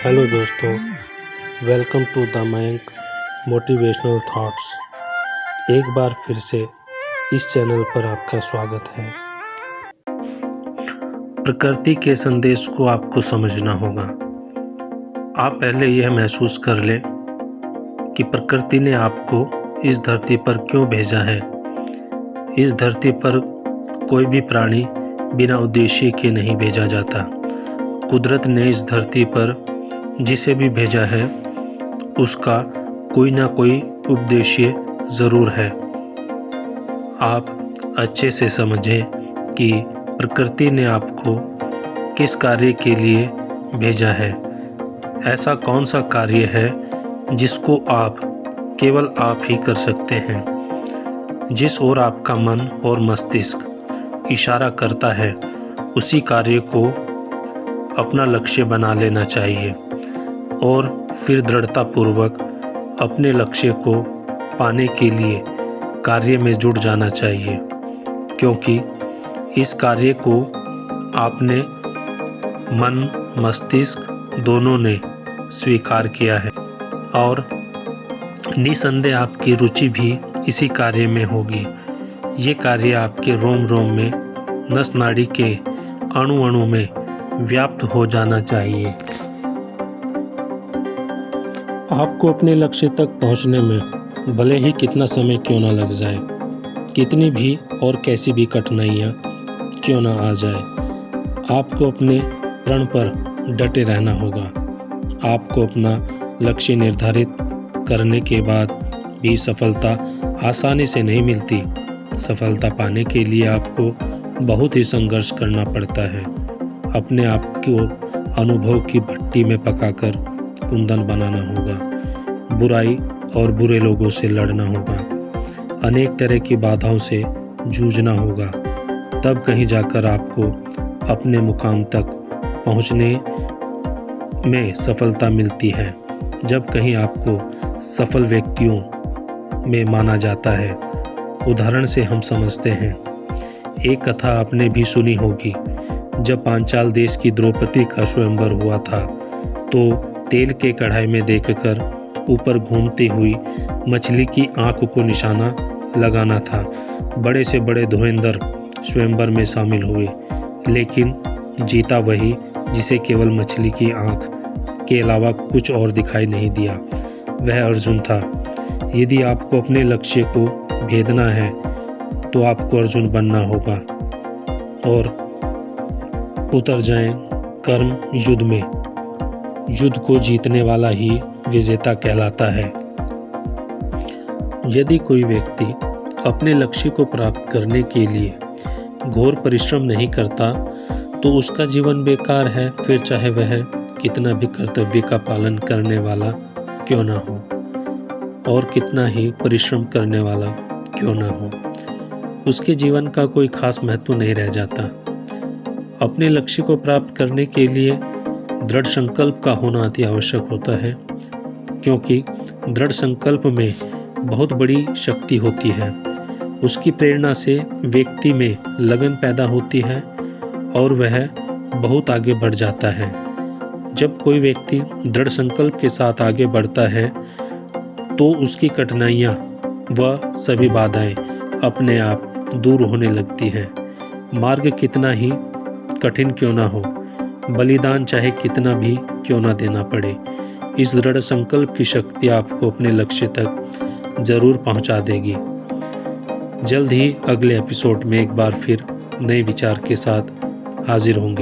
Hello दोस्तों, welcome to the Mayank motivational thoughts. एक बार फिर से इस चैनल पर आपका स्वागत है। प्रकृति के संदेश को आपको समझना होगा। आप पहले यह महसूस कर लें कि प्रकृति ने आपको इस धरती पर क्यों भेजा है। इस धरती पर कोई भी प्राणी बिना उद्देश्य के नहीं भेजा जाता। कुदरत ने इस धरती पर जिसे भी भेजा है उसका कोई ना कोई उद्देश्य ज़रूर है। आप अच्छे से समझें कि प्रकृति ने आपको किस कार्य के लिए भेजा है। ऐसा कौन सा कार्य है जिसको आप केवल आप ही कर सकते हैं। जिस ओर आपका मन और मस्तिष्क इशारा करता है उसी कार्य को अपना लक्ष्य बना लेना चाहिए और फिर दृढ़तापूर्वक अपने लक्ष्य को पाने के लिए कार्य में जुट जाना चाहिए, क्योंकि इस कार्य को आपने मन मस्तिष्क दोनों ने स्वीकार किया है और निसंदेह आपकी रुचि भी इसी कार्य में होगी। ये कार्य आपके रोम रोम में, नस नाड़ी के अणु अणु में व्याप्त हो जाना चाहिए। आपको अपने लक्ष्य तक पहुंचने में भले ही कितना समय क्यों ना लग जाए, कितनी भी और कैसी भी कठिनाइयां क्यों ना आ जाए, आपको अपने प्रण पर डटे रहना होगा। आपको अपना लक्ष्य निर्धारित करने के बाद भी सफलता आसानी से नहीं मिलती। सफलता पाने के लिए आपको बहुत ही संघर्ष करना पड़ता है। अपने आप को अनुभव की भट्टी में पकाकर कुंदन बनाना होगा। बुराई और बुरे लोगों से लड़ना होगा। अनेक तरह की बाधाओं से जूझना होगा। तब कहीं जाकर आपको अपने मुकाम तक पहुंचने में सफलता मिलती है। जब कहीं आपको सफल व्यक्तियों में माना जाता है। उदाहरण से हम समझते हैं, एक कथा आपने भी सुनी होगी। जब पांचाल देश की द्रौपदी का स्वयंवर हुआ था तो तेल के कढ़ाई में देखकर ऊपर घूमती हुई मछली की आंख को निशाना लगाना था। बड़े से बड़े धुरंधर स्वयंवर में शामिल हुए, लेकिन जीता वही जिसे केवल मछली की आंख के अलावा कुछ और दिखाई नहीं दिया। वह अर्जुन था। यदि आपको अपने लक्ष्य को भेदना है तो आपको अर्जुन बनना होगा और उतर जाएं कर्म युद्ध में। युद्ध को जीतने वाला ही विजेता कहलाता है। यदि कोई व्यक्ति अपने लक्ष्य को प्राप्त करने के लिए घोर परिश्रम नहीं करता तो उसका जीवन बेकार है, फिर चाहे वह कितना भी कर्तव्य का पालन करने वाला क्यों ना हो और कितना ही परिश्रम करने वाला क्यों ना हो, उसके जीवन का कोई खास महत्व नहीं रह जाता। अपने लक्ष्य को प्राप्त करने के लिए दृढ़ संकल्प का होना अति आवश्यक होता है, क्योंकि दृढ़ संकल्प में बहुत बड़ी शक्ति होती है। उसकी प्रेरणा से व्यक्ति में लगन पैदा होती है और वह बहुत आगे बढ़ जाता है। जब कोई व्यक्ति दृढ़ संकल्प के साथ आगे बढ़ता है तो उसकी कठिनाइयाँ व सभी बाधाएं अपने आप दूर होने लगती हैं। मार्ग कितना ही कठिन क्यों ना हो, बलिदान चाहे कितना भी क्यों ना देना पड़े, इस दृढ़ संकल्प की शक्ति आपको अपने लक्ष्य तक जरूर पहुंचा देगी। जल्द ही अगले एपिसोड में एक बार फिर नए विचार के साथ हाजिर होंगे।